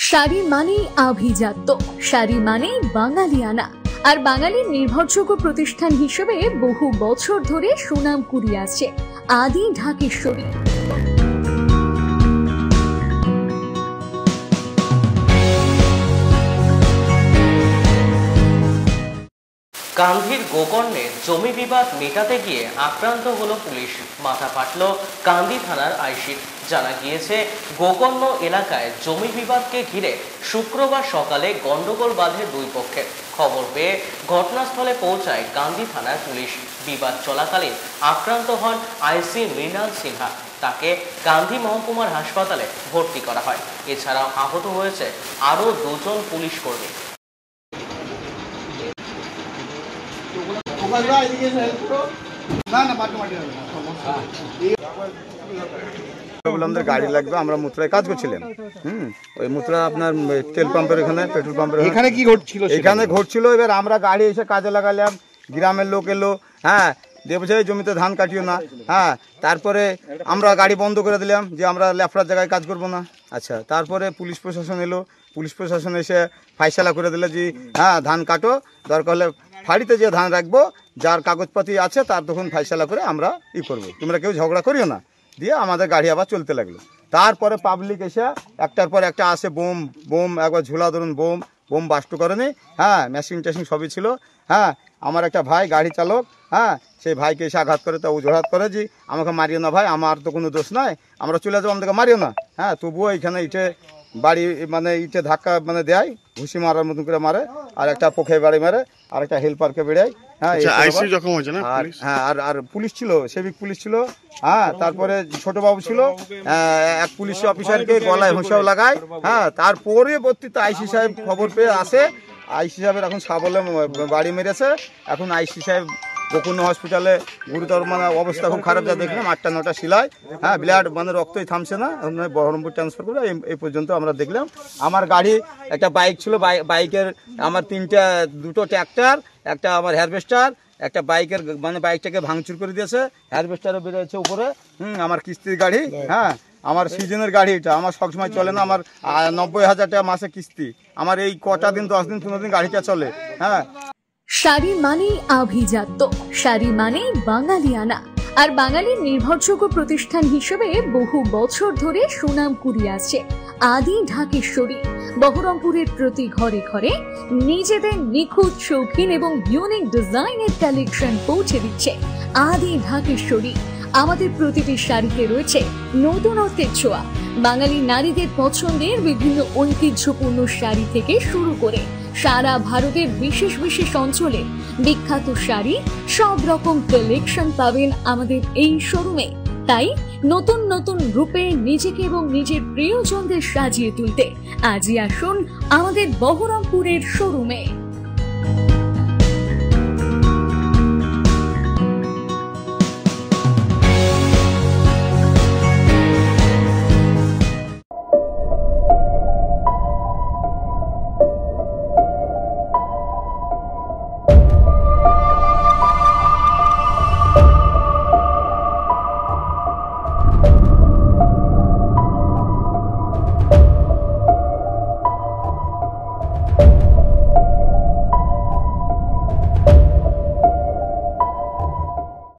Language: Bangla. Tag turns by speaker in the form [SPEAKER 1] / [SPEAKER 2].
[SPEAKER 1] শাড়ি মানেই আভিজাত্য, শাড়ি মানেই বাঙালিয়ানা। আর বাঙালির নির্ভরযোগ্য প্রতিষ্ঠান হিসেবে বহু বছর ধরে সুনাম কুড়িয়ে আসছে আদি ঢাকেশ্বরী।
[SPEAKER 2] কান্দির গোকর্ণে জমি বিবাদ মেটাতে গিয়ে আক্রান্ত হলো পুলিশ, মাথা ফাটল কান্দি থানার আইসির। জানা গিয়েছে, গোকর্ণ এলাকায় জমি বিবাদকে ঘিরে শুক্রবার সকালে গন্ডগোল বাঁধে দুই পক্ষের। খবর পেয়ে ঘটনাস্থলে পৌঁছায় কান্দি থানার পুলিশ। বিবাদ চলাকালীন আক্রান্ত হন আইসি মৃণাল সিনহা। তাকে কান্দি মহকুমার হাসপাতালে ভর্তি করা হয়। এছাড়াও আহত হয়েছে আরও দুজন পুলিশ কর্মী।
[SPEAKER 3] আমাদের গাড়ি লাগবে, আমরা মুত্রায় কাজ করছিলাম। ওই মুত্রা আপনার তেল পাম্পের এখানে, পেট্রোল পাম্পের এখানে কি ঘটছিল? এখানে ঘটছিল। এবার আমরা গাড়ি এসে কাজে লাগালাম, গ্রামের লোক এলো, হ্যাঁ দিয়ে বলছে জমিতে ধান কাটিও না। হ্যাঁ, তারপরে আমরা গাড়ি বন্ধ করে দিলাম যে আমরা লেফড়ার জায়গায় কাজ করবো না। আচ্ছা, তারপরে পুলিশ প্রশাসন এলো। পুলিশ প্রশাসন এসে ফাইসালা করে দিলে যে হ্যাঁ ধান কাটো, দরকার হলে ফাড়িতে যে ধান রাখবো, যার কাগজপাতি আছে তার তখন ফাইসালা করে আমরা করবো, তোমরা কেউ ঝগড়া করিও না। দিয়ে আমাদের গাড়ি আবার চলতে লাগলো। তারপরে পাবলিক এসে একটার পর একটা আসে, বোম বোম একবার ঝোলা ধরুন বোম বোম বাস্ট করেনি। হ্যাঁ, মেশিন টেশিন সবই ছিল। হ্যাঁ, আমার একটা ভাই গাড়ি চালক, হ্যাঁ সেই ভাইকে এসে আঘাত করে, তা অজুহাত করে যে আমাকে মারিও না ভাই, আমার তো কোনো দোষ নাই, আমরা চলে যাবো, আমাদেরকে মারিও না। হ্যাঁ, তবুও এখানে ইটে বাড়ি মানে ইটে ধাক্কা মানে দেয়, ঘুষি মারার মতন করে মারে, আর একটা পোখে বাড়ি মারে, আর একটা হেল্পারকে বেড়ায়। হ্যাঁ, আর পুলিশ ছিল, সেবিক পুলিশ ছিল। হ্যাঁ, তারপরে ছোট বাবু ছিল, এক পুলিশ অফিসারকে গলায় হোঁসাও লাগায়। হ্যাঁ, তার পরবর্তীতে আইসি সাহেব খবর পেয়ে আসে। আইসি সাহেবের এখন সাবলে বাড়ি মেরেছে। এখন আইসি সাহেব গোকর্ণ হসপিটালে গুরুতর মানে অবস্থা খুব খারাপ, যা দেখলাম 8টা 9টা সিলাই। হ্যাঁ, ব্লাড মানে রক্তই থামছে না, বহরমপুর ট্রান্সফার করে এই পর্যন্ত আমরা দেখলাম। আমার গাড়ি একটা বাইক ছিল, বাইকের আমার দুটো ট্র্যাক্টর, একটা আমার হারভেস্টার, একটা বাইকের মানে বাইকটাকে ভাঙচুর করে দিয়েছে, হারভেস্টারও বেরোচ্ছে উপরে। আমার কিস্তির গাড়ি। হ্যাঁ, আমার সিজনের গাড়ি, এটা আমার সবসময় চলে না, আমার 90,000 টাকা মাসে কিস্তি। আমার এই কটা দিন 10 দিন 15 দিন গাড়িটা চলে। হ্যাঁ,
[SPEAKER 1] শাড়ি মানেই আভিজাত্য, শাড়ি মানেই বাঙালিয়ানা। আর বাঙালির নির্ভরযোগ্য প্রতিষ্ঠান হিসেবে বহু বছর ধরে সুনাম কুড়িয়ে আসছে আদি ঢাকেশ্বরী। বহরমপুরের প্রতি ঘরে ঘরে নিজেদের নিখুঁত, শৌখিন এবং ইউনিক ডিজাইনের কালেকশন পৌঁছে দিচ্ছে আদি ঢাকেশ্বরী। আমাদের প্রতিটি শাড়িতে রয়েছে নতুনত্বের ছোঁয়া। বাঙালি নারীদের পছন্দের বিভিন্ন ঐতিহ্যপূর্ণ শাড়ি থেকে শুরু করে সারা ভারতের বিশেষ বিশেষ অঞ্চলে বিখ্যাত শাড়ি, সব রকম কালেকশন পাবেন আমাদের এই শোরুমে। তাই নতুন নতুন রূপে নিজেকে এবং নিজের প্রিয়জনদের সাজিয়ে তুলতে আজই আসুন আমাদের বহরমপুরের শোরুমে।